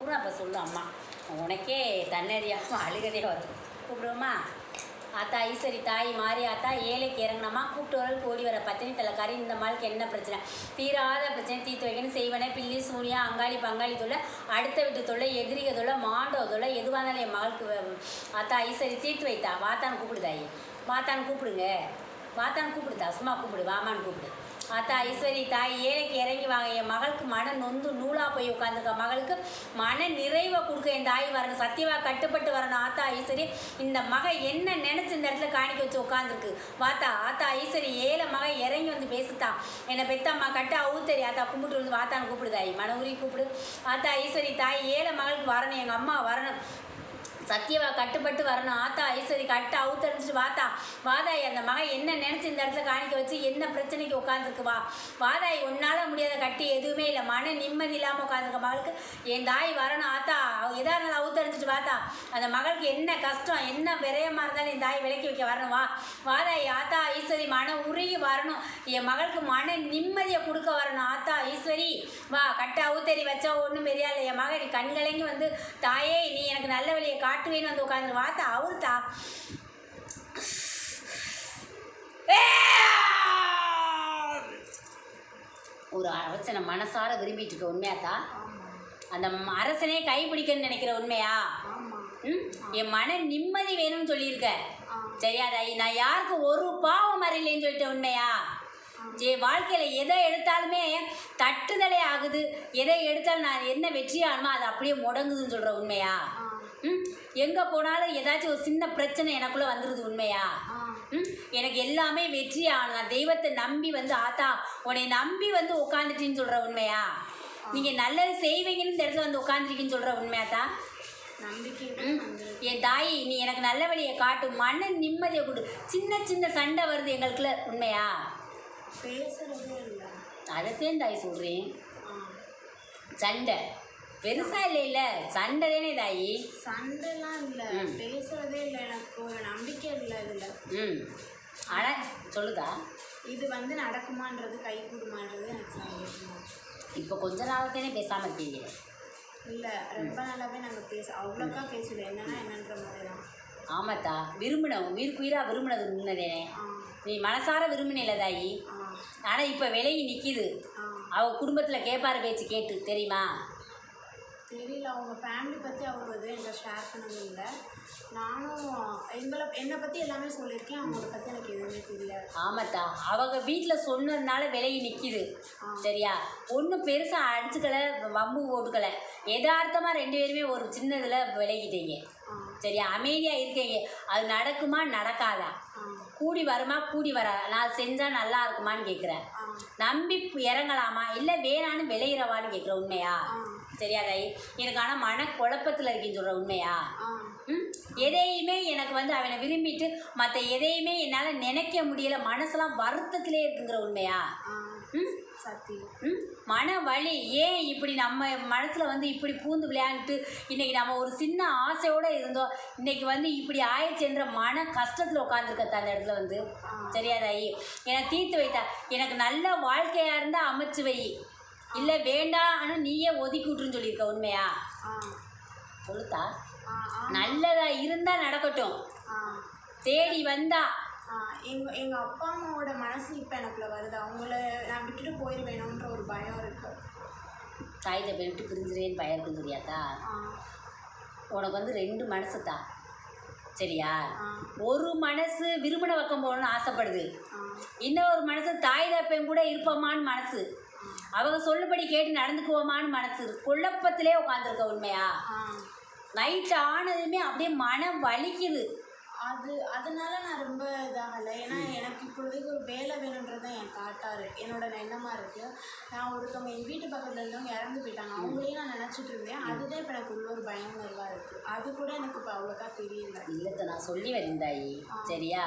பூரா அப்போ சொல்லும் அம்மா, உனக்கே தன்னறியாமல் அழுகதே வரும். கூப்பிடுவோமா? ஆத்தா ஈஸ்வரி தாய் மாறி ஆத்தா ஏழைக்கு இறங்கினம்மா கூப்பிட்டு வரலுக்கு ஓடி வர பத்தினி தலைக்காரி இந்த மாளுக்கு என்ன பிரச்சனை, தீராத பிரச்சனை தீர்த்து வைக்கணும் செய்வனே பில்லி சூனியா அங்காளி பங்காளி தொல்லை அடுத்த வீட்டு தொல்லை எதிரிக தொல்லை மாண்டோ தொல்லை எதுவாக இருந்தாலும் என் மகளுக்கு ஆத்தா ஈஸ்வரி தீர்த்து வைத்தா வாத்தான்னு கூப்பிடுதாயி, வாத்தான்னு கூப்பிடுங்க, வாத்தான்னு கூப்பிடுதா, சும்மா கூப்பிடு, வாமான்னு கூப்பிடு. ஆத்தா ஈஸ்வரி தாய் ஏழைக்கு இறங்கி வாங்க, என் மகளுக்கு மன நொந்து நூலாக போய் உட்காந்துருக்க மகளுக்கு மன நிறைவை கொடுக்க என் தாய் வரணும், சத்தியவா கட்டுப்பட்டு வரணும். ஆத்தா ஈஸ்வரி இந்த மக என்ன நினச்சி இந்த இடத்துல காணிக்க வச்சு உட்காந்துருக்கு வாத்தா. ஆத்தா ஈஸ்வரி ஏழை மக இறங்கி வந்து பேசுத்தான், என்னை பெத்தம்மா கட்ட அவுத்தரி ஆத்தா கும்பிட்டு வந்து வாத்தான்னு கூப்பிடுதாயி, மன உரி கூப்பிடு. ஆத்தா ஈஸ்வரி தாய் ஏழை மகளுக்கு வரணும், எங்கள் அம்மா வரணும், சத்தியவா கட்டுப்பட்டு வரணும். ஆத்தா ஈஸ்வரி கட்ட அவுத்தரிஞ்சிட்டு வாத்தா வாதாயி அந்த மகன் என்ன நினச்சி இந்த இடத்துல காணிக்க வச்சு என்ன பிரச்சனைக்கு உட்காந்துருக்கு வாதாயி உன்னால் முடியாத கட்டி எதுவுமே இல்லை, மன நிம்மதி இல்லாமல் உட்காந்துருக்க மகளுக்கு என் தாய் வரணும். ஆத்தா எதாக இருந்தாலும் அவுத்தரிஞ்சிட்டு வாத்தா அந்த மகளுக்கு என்ன கஷ்டம் என்ன விரயமாக இருந்தாலும் என் தாய் விலக்கி வைக்க வரணும் வாதாயி. ஆத்தா ஈஸ்வரி மன உருகி வரணும், என் மகளுக்கு மன நிம்மதியை கொடுக்க வரணும். ஆத்தா ஈஸ்வரி வா கட்ட அவுத்தறி வச்சா ஒன்றும் பெரியா இல்லை, என் மகள் கண்கலங்கி வந்து தாயே நீ எனக்கு நல்ல வழியை காட்டுவேன்னு வந்து உட்காந்து வாத்தா அவருத்தா ஒரு அரசனை மனசார விரும்பிட்டு இருக்க உண்மையாத்தா, அந்த அரசனே கைப்பிடிக்கன்னு நினைக்கிற உண்மையா? என் மன நிம்மதி வேணும்னு சொல்லியிருக்க சரியாதாயி, நான் யாருக்கு ஒரு பாவம் அறியலைன்னு சொல்லிட்டேன் உண்மையா? வாழ்க்கையில் எதை எடுத்தாலுமே தட்டுதலே ஆகுது, எதை எடுத்தாலும் நான் என்ன வெற்றி ஆகணுமோ அது அப்படியே முடங்குதுன்னு சொல்கிற உண்மையா? எங்கே போனாலும் ஏதாச்சும் ஒரு சின்ன பிரச்சனை எனக்குள்ளே வந்துடுது உண்மையா? எனக்கு எல்லாமே வெற்றி ஆகணும், நான் தெய்வத்தை நம்பி வந்து ஆத்தா உன்னை நம்பி வந்து உட்காந்துட்டின்னு சொல்கிற உண்மையா? நீங்கள் நல்லது செய்வீங்கன்னு இந்த இடத்துல வந்து உட்காந்துருக்கீன்னு சொல்கிற உண்மையாத்தா? என் தாய் நீ எனக்கு நல்ல வழியை காட்டு, மன நிம்மதியை கொடு, சின்ன சின்ன சண்டை வருது எங்களுக்குள்ள உண்மையா? பேசுறதே இல்லை, அதைத்தான் தாய் சொல்கிறேன், சண்டை பெருசா இல்லை சண்டை தானே தாயி? சண்டைலாம் இல்லை, பேசுறதே இல்லை, எனக்கு ஒரு நம்பிக்கை இல்லை இதில். ஆனால் சொல்லுதா இது வந்து நடக்குமான்றது கைகூடுமான்றது எனக்கு சந்தேகமா. இப்போ கொஞ்ச நாளத்தானே பேசாமல் இருக்கீங்க? இல்லை ரொம்ப நாளாகவே நாங்கள் அவ்வளோக்கா பேசல, என்னன்னா என்னன்ற மாதிரி தான். ஆமாத்தா விரும்பினோம் உயிருக்குயிராக விரும்பினது முன்னதேனே, நீ மனசார விரும்பினில்ல தாயி, ஆனால் இப்போ விலகி நிற்கிது. அவள் குடும்பத்தில் கேட்பாரு பேச்சு கேட்டு தெரியுமா? தெரியல, அவங்க ஃபேமிலி பற்றி அவங்க எதுவும் என்கிட்ட ஷேர் பண்ணதும் இல்லை, நானும் என்னை பற்றி எல்லாமே சொல்லியிருக்கேன், அவங்கள பற்றி எனக்கு எதுவுமே தெரியல. ஆமாத்தா அவங்க வீட்டில் சொன்னதுனால விலகி நிற்கிது சரியா, ஒன்றும் பெருசாக அடிச்சுக்கலை வம்பு ஓட்டுக்கலை, யதார்த்தமாக ரெண்டு பேருமே ஒரு சின்னதில் விலகிட்டீங்க சரியா, அமைதியாக இருக்கீங்க. அது நடக்குமா நடக்காதா, கூடி வருமா கூடி வராதா, நான் செஞ்சால் நல்லா இருக்குமான்னு கேட்குறேன், நம்பி இறங்கலாமா இல்லை வேணான்னு விளையிறவான்னு கேட்குற உண்மையா? சரியா தாயி, எனக்கு ஆனால் மன குழப்பத்தில் இருக்கேன்னு சொல்கிற உண்மையா? எதையுமே எனக்கு வந்து அவனை விரும்பிட்டு மற்ற எதையுமே என்னால் நினைக்க முடியலை, மனசெல்லாம் வருத்தத்திலே இருக்குங்கிற உண்மையா? மன வலி ஏன் இப்படி நம்ம மனசில் வந்து இப்படி பூந்து விளையாண்டுட்டு இன்றைக்கி நம்ம ஒரு சின்ன ஆசையோடு இருந்தோம், இன்றைக்கி வந்து இப்படி ஆயிடுச்சுன்ற மன கஷ்டத்தில் உட்காந்துருக்க அந்த இடத்துல வந்து சரியாதாயி, எனக்கு தீர்த்து வைத்தா, எனக்கு நல்ல வாழ்க்கையாக இருந்தால் அமைச்சு வை, இல்லை வேண்டாம்னு நீயே ஒதுக்கி விட்டுருன்னு சொல்லியிருக்க உண்மையா? சொல்லுத்தா நல்லதா இருந்தால் நடக்கட்டும், தேடி வந்தா. எங்கள் அப்பா அம்மாவோட மனசு இப்போ எனக்குள்ள வருது, அவங்கள நான் விட்டுட்டு போயிடுவேணுன்ற ஒரு பயம் இருக்கு. தாய் தப்பை விட்டு பிரிஞ்சிரேன்னு பயம் இருக்குன்னு தெரியாதா? உனக்கு வந்து ரெண்டு மனசு தான் சரியா, ஒரு மனசு விரும்பின பக்கம் போகணும்னு ஆசைப்படுது, இன்னொரு மனசு தாய் தப்பையும் கூட இருப்போமான்னு மனசு, அவங்க சொல்லுபடி கேட்டு நடந்துக்குவோமான்னு மனசு, குழப்பத்திலே உட்காந்துருக்க உண்மையா? நைட்டு ஆனதுமே அப்படியே மனம் வலிக்குது. அதனால நான் ரொம்ப இதாகலை, ஏன்னா எனக்கு இப்பொழுதுக்கு ஒரு வேலை வேணுன்றது தான் என் தாட்டாரு என்னோட எண்ணமாக இருக்குது. நான் ஒருத்தவங்க எங்கள் வீட்டு பக்கத்தில் இருந்தவங்க இறந்து போயிட்டாங்க, அவங்களையும் நான் நினச்சிட்டு இருந்தேன், அதுதான் இப்போ எனக்கு ஒரு பயம் உணர்வாக இருக்குது, அது கூட எனக்கு இப்போ அவ்வளோக்கா தெரியல. இல்லைத்த நான் சொல்லி வந்தாயி சரியா,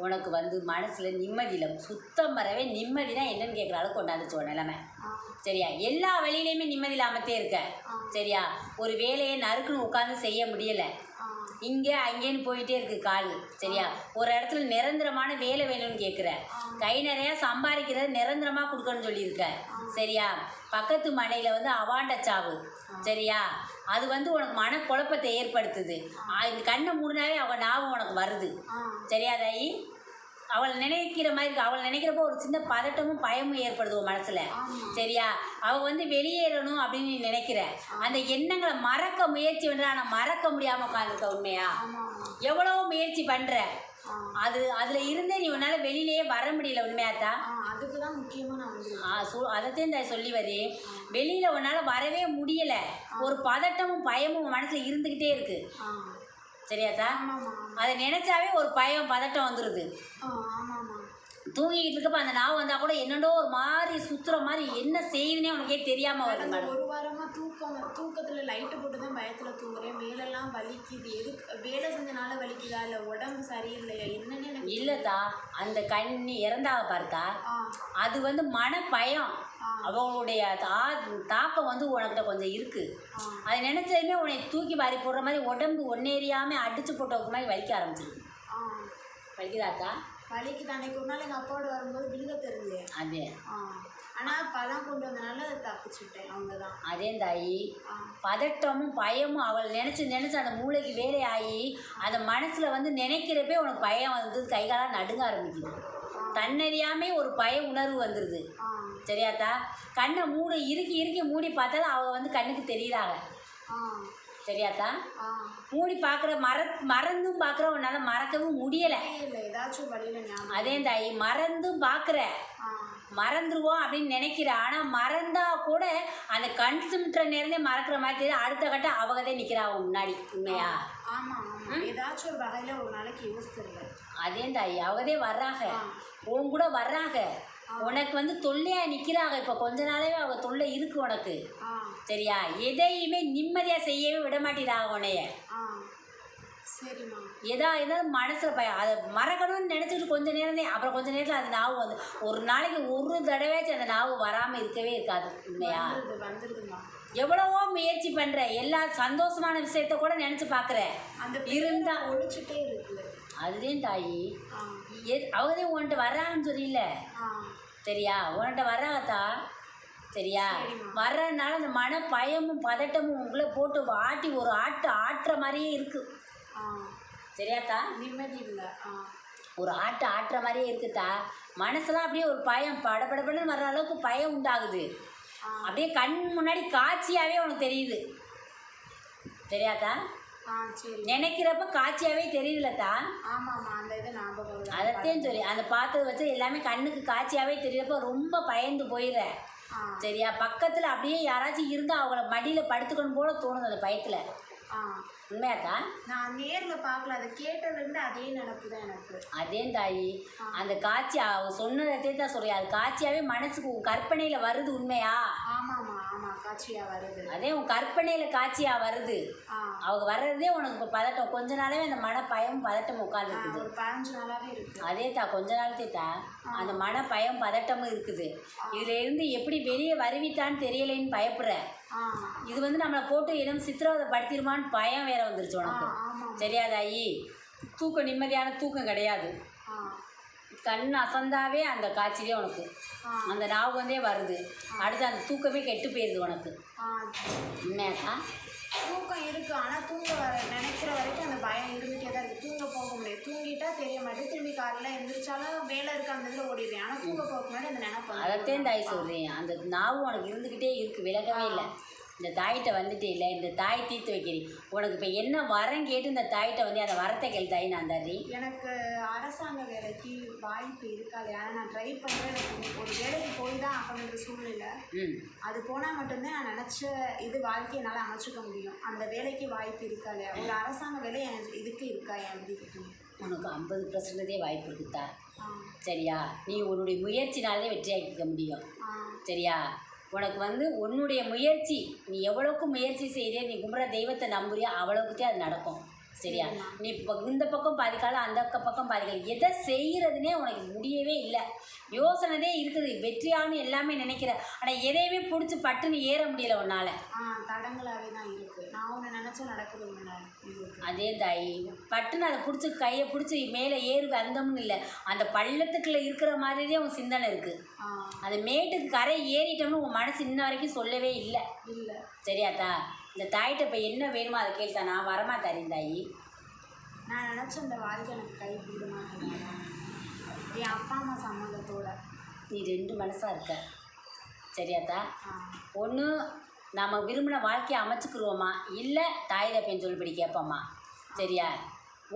உனக்கு வந்து மனசில் நிம்மதி இல்லை, சுத்தம் வரவே நிம்மதினா என்னன்னு கேட்குற அளவுக்கு கொண்டாந்துச்சோ நிலைமை சரியா, எல்லா வழியிலையுமே நிம்மதி இல்லாமத்தே இருக்க சரியா, ஒரு வேலையை நறுக்குன்னு உட்காந்து செய்ய முடியலை, இங்கே அங்கேன்னு போயிட்டே இருக்குது கால் சரியா, ஒரு இடத்துல நிரந்தரமான வேலை வேணும்னு கேட்குற, கை நிறையா சம்பாதிக்கிறத நிரந்தரமாக கொடுக்கணும்னு சொல்லியிருக்க சரியா, பக்கத்து மனையில் வந்து அவாண்ட சாவு சரியா? அது வந்து உனக்கு மனக்குழப்பத்தை ஏற்படுத்துது. இந்த கண்ணை மூடினாவே அவள் ஞாபகம் உனக்கு வருது. சரியா தாயி? அவளை நினைக்கிற மாதிரி இருக்கு. அவளை நினைக்கிறப்போ ஒரு சின்ன பதட்டமும் பயமும் ஏற்படுது உன் மனசில். சரியா? அவள் வந்து வெளியேறணும் அப்படின்னு நீ நினைக்கிற. அந்த எண்ணங்களை மறக்க முயற்சி பண்ணுற, ஆனால் மறக்க முடியாமல் உட்காந்துருக்க. உண்மையா? எவ்வளோ முயற்சி பண்ணுற, அதில் இருந்தே நீ உன்னால் வெளியிலேயே வர முடியல. உண்மையாத்தா? அதுக்கு தான் முக்கியமாக நான் அதைத்தான் தான் சொல்லி வரு. வெளியில் உன்னால் வரவே முடியலை. ஒரு பதட்டமும் பயமும் உன் மனசில் இருந்துக்கிட்டே இருக்குது. சரியாத்தா? அதை நினச்சாவே ஒரு பயம் பதட்டம் வந்துடுது. தூங்கிக்கிட்டு இருக்கப்ப அந்த நாவு வந்தால் கூட என்னென்னோ ஒரு மாதிரி சுற்றுற மாதிரி என்ன செய்யுதுன்னே உனக்கே தெரியாமல் வருது மேடம். ஒரு வாரமாக தூக்கத்தில் லைட்டு போட்டு தான் பயத்தில் தூங்குறேன். மேலெல்லாம் வலிக்குது. வேலை செஞ்சனால வலிக்குதா இல்லை உடம்பு சரியில்லையா என்னன்னு எனக்கு இல்லைத்தா. அந்த கண்ணி இறந்தாக பார்த்தா அது வந்து மன பயம். அவங்களுடைய தாக்கம் வந்து உனக்கிட்ட கொஞ்சம் இருக்குது. அதை நினச்சதுமே உன்னை தூக்கி வாரி போடுற மாதிரி உடம்பு ஒன்னேறியாமல் அடித்து போட்டவுக்கு மாதிரி வலிக்க ஆரம்பிச்சிருக்கு. வலிக்குதாத்தா? வலிக்குது. அன்னைக்கு ஒரு நாள் எங்கள் அப்பாவோட வரும்போது விழுக தெரிஞ்சு அதே. ஆனால் பழம் கொண்டு வந்தனால தப்பிச்சுட்டேன். அவங்க தான். அதே தாயி. பதட்டமும் பயமும் அவள் நினச்சி அந்த மூளைக்கு வேலை ஆகி அந்த மனசில் வந்து நினைக்கிறப்பே உனக்கு பயம் வந்து கைகாலாக நடுங்க ஆரம்பிக்குது. தன்னறியாமே ஒரு பய உணர்வு வந்துடுது. சரியாத்தா? கண்ணை இறுக்கி மூடி பார்த்தாலும் அவள் வந்து கண்ணுக்கு தெரியுறாங்க. சரியாத்தா? மூடி பார்க்குற மறந்தும் பார்க்குற உன்னால் மறக்கவும் முடியலை. அதே தாயி. மறந்தும் பார்க்குற, மறந்துடுவோம் அப்படின்னு நினைக்கிற. ஆனால் மறந்தா கூட அந்த கண் சிமிட்டுற நேரமே மறக்கிற மாதிரி தெரியுது. அடுத்த கட்டம் அவகதே நிற்கிறா அவன் முன்னாடி. உண்மையா? ஏதாச்சும் ஒரு வகையில் ஒரு நாளைக்கு யோசிச்சிருங்க. அதே தாயி. அவகதே வர்றாங்க, உன் கூட வர்றாங்க. உனக்கு வந்து தொல்லையாக நிற்கிறாங்க. இப்போ கொஞ்ச நாளாவே அவங்க தொல்லை இருக்குது உனக்கு. சரியா? எதையுமே நிம்மதியாக செய்யவே விட மாட்டேறாங்க உன்னைய. ஏதாவது மனசில் பயம். அதை மறக்கணும்னு நினச்சிட்டு கொஞ்ச நேரம் தான். அப்புறம் கொஞ்ச நேரத்தில் அந்த நாவு வந்து ஒரு நாளைக்கு ஒரு தடவையாச்சும் அந்த நாவு வராமல் இருக்கவே இருக்காது. உண்மையா? எவ்வளவோ முயற்சி பண்ணுற, எல்லா சந்தோஷமான விஷயத்த கூட நினச்சி பார்க்குற. அந்த இருந்தால் ஒழிச்சுட்டே இருக்குது. அதுதான் தாயி. அவதே உன்கிட்ட வர்றாங்கன்னு சொல்லியில்ல. சரியா? உன்கிட்ட வர்றாங்கத்தா. சரியா? வர்றதுனால அந்த மன பயமும் பதட்டமும் உங்களை போட்டு ஆட்டி ஒரு ஆட்டுற மாதிரியே இருக்குது. சரியாத்தா? நிம்மதி இல்லை. ஒரு ஆட்டுற மாதிரியே இருக்குதா. மனசெல்லாம் அப்படியே ஒரு பயம் படபடன்னு வர்ற அளவுக்கு பயம் உண்டாகுது. அப்படியே கண் முன்னாடி காட்சியாகவே உனக்கு தெரியுது. சரியாத்தா? நினைக்கிறப்ப காட்சியாகவே தெரியலத்தா. அதைத்தையும் சொல்லி அந்த பார்த்ததை வச்சு எல்லாமே கண்ணுக்கு காட்சியாகவே தெரியறப்ப ரொம்ப பயந்து போயிடுற. சரியா? பக்கத்தில் அப்படியே யாராச்சும் இருந்தால் அவங்கள மடியில் படுத்துக்கணும் போல தோணுது அந்த பயத்தில். உண்மையாத்தா? நான் நேரில் பார்க்கல. அதை கேட்டதுலேருந்து அதே நினப்பு தான் எனக்கு. அதே தாயி. அந்த காட்சி அவ சொன்னதே தான் சொல்கிறேன். அது காட்சியாகவே மனசுக்கு உன் கற்பனையில் வருது. உண்மையா? ஆமாம்மா. காட்சியாக வருது. அதே உன் கற்பனையில் காட்சியாக வருது. அவங்க வர்றதே உனக்கு இப்போ பதட்டம். கொஞ்ச நாளாவே அந்த மன பயம் பதட்டம் உட்காந்துருக்குது. ஒரு 15 நாளாகவே இருக்குது. அதே தான். கொஞ்ச நாளத்தே தான் அந்த மன பயம் பதட்டமும் இருக்குது. இதிலேருந்து எப்படி வெளியே வருவித்தான்னு தெரியலைன்னு பயப்படுற. இது வந்து நம்மளை போட்டு எதுவும் சித்திரவதை படுத்திடுமான்னு பயம் வேற வந்துருச்சு உனக்கு. சரியாதாயி? தூக்கம் நிம்மதியான தூக்கம் கிடையாது. கண் அசந்தாவே அந்த காட்சியிலே உனக்கு அந்த ஞாபகந்தே வருது. அடுத்து அந்த தூக்கமே கெட்டு போயிடுது உனக்கு. உண்மையாக்கா? தூக்கம் இருக்குது. ஆனால் நினைக்கிற வரைக்கும் அந்த பயம் இருந்துகிட்டே தான் இருக்குது. தூங்க போக முடியாது. தூங்கிட்டா தெரிய மாட்டேது. திரும்பி காலையில் எழுந்திரிச்சாலும் வேலை இருக்க அந்த இதில் ஓடிடுறேன். ஆனால் தூங்க போக முன்னாடி அந்த நினைப்பு. அதைத்தான் தாய் சொல்கிறேன். அந்த ஞாபகம் உனக்கு இருந்துக்கிட்டே இருக்குது. விலகவே இல்லை. இந்த தாயிட்ட வந்துட்டே இல்லை. இந்த தாய் தீர்த்து வைக்கிறீ. உனக்கு இப்போ என்ன வரம் கேட்டு இந்த தாயிட்ட வந்து அந்த வரத்தை கேள்வி தாய் நான் தர்றி. எனக்கு அரசாங்க வேலைக்கு வாய்ப்பு இருக்காது. ஆனால் நான் ட்ரை பண்ணுறேன். ஒரு வேலைக்கு போய் தான் ஆகணுன்ற சூழ்நிலை. அது போனால் மட்டும்தான் நான் நினச்ச இது வாழ்க்கையை என்னால் அமைச்சிக்க முடியும். அந்த வேலைக்கு வாய்ப்பு இருக்காது. ஒரு அரசாங்க வேலை எனக்கு இதுக்கு இருக்கா? என் வீட்டுக்கு உனக்கு 50% வாய்ப்பு இருக்குதா. சரியா? நீ உன்னுடைய முயற்சினாலே வெற்றியாக்கிக்க முடியும். சரியா? உனக்கு வந்து உன்னுடைய முயற்சி, நீ எவ்வளோக்கு முயற்சி செய்தே, நீ கும்பிட்ற தெய்வத்தை நம்புறியோ அவ்வளோக்குத்தே அது நடக்கும். சரியா? நீ இப்போ இந்த பக்கம் பாதி காலம் அந்த பக்கம் பாதி காலம் எதை செய்கிறதுனே உனக்கு முடியவே இல்லை. யோசனைதே இருக்குது, வெற்றியானு எல்லாமே நினைக்கிற, ஆனால் எதையுமே பிடிச்சி பட்டுன்னு ஏற முடியல உன்னால். தடங்களாகவே தான் இருக்குது. நான் ஒன்று நினச்சா நடக்குது ஒன்று. அதே தாயி, பட்டுன்னு அதை பிடிச்சி கையை பிடிச்சி மேலே ஏறு வந்தோம்னு இல்லை, அந்த பள்ளத்துக்குள்ளே இருக்கிற மாதிரியே உன் சிந்தனை இருக்குது. அந்த மேட்டுக்கு கரை ஏறிட்டோம்னு உன் மனசு இன்ன வரைக்கும் சொல்லவே இல்லை. சரியாத்தா? இந்த தாயிட்ட இப்போ என்ன வேணுமோ அதை கேள்வித்தா, நான் வரமாட்டேன் தாயி. நான் நினச்ச இந்த வாழ்க்கை எனக்கு கை கூடுமா என் அப்பா அம்மா சம்மதத்தோட. நீ 2 மனசாக இருக்க. சரியாத்தா? ஒன்று நம்ம விரும்பின வாழ்க்கையை அமைச்சுக்குருவோமா, இல்லை தாய் தப்பேன்னு சொல்லிப்படி கேட்போம்மா. சரியா?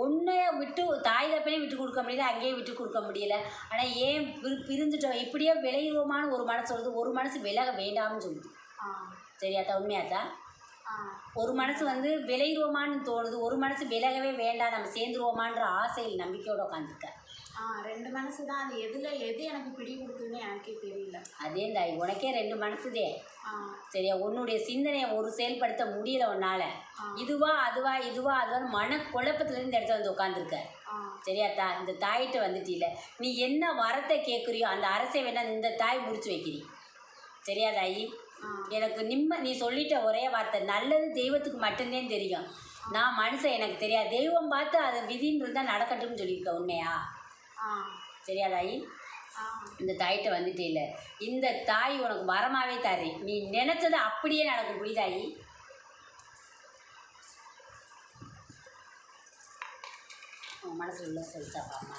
ஒன்றை விட்டு தாய் தப்பனையும் விட்டு கொடுக்க முடியல, அங்கேயும் விட்டு கொடுக்க முடியல. ஆனால் ஏன் பிரிஞ்சுட்டோம், இப்படியே விளையிடுவோமான்னு ஒரு மனசு சொல்லுது, ஒரு மனசு விலக வேண்டாம்னு சொல்லுது. சரியாத்தா? உண்மையாத்தா? ஒரு மனசு விளையிடுவோமான்னு தோணுது, ஒரு மனசு விலகவே வேண்டாம், நம்ம சேர்ந்துருவோமான்ற ஆசையில் நம்பிக்கையோடு உட்காந்துருக்க. 2 மனசு தான். அது எது எனக்கு பிடி கொடுக்குதுன்னு எனக்கே தெரியல. அதே தாய், உனக்கே 2 மனசுதே. சரியா? உன்னுடைய சிந்தனையை ஒரு செயல்படுத்த முடியல உன்னால். இதுவா அதுவா இதுவா அதுவான்னு மனக்குழப்பத்துலேருந்து இந்த இடத்துல வந்து உட்காந்துருக்க. சரியாத்தா? இந்த தாயிட்ட வந்துட்டீல, நீ என்ன வரத்தை கேட்குறியோ அந்த அரசை வேணா இந்த தாய் முடிச்சு வைக்கிறீ. சரியா தாயி? எனக்கு நீ சொல்லிட்ட ஒரே வார்த்தை, நல்லது தெய்வத்துக்கு மட்டும்தான் தெரியும், நான் மனுஷன் எனக்கு தெரியாது, தெய்வம் பார்த்து அது விதின்னு இருந்தால் நடக்கட்டும்னு சொல்லியிருக்க. உண்மையா? சரியா தாயி? இந்த தாயிட்ட வந்துட்டே இல்லை, இந்த தாய் உனக்கு வரமாவே தரே, நீ நினச்சதை அப்படியே நடக்கும். புரியுதாயி? உன் மனசில் உள்ள சொல்லிட்டா பாமா.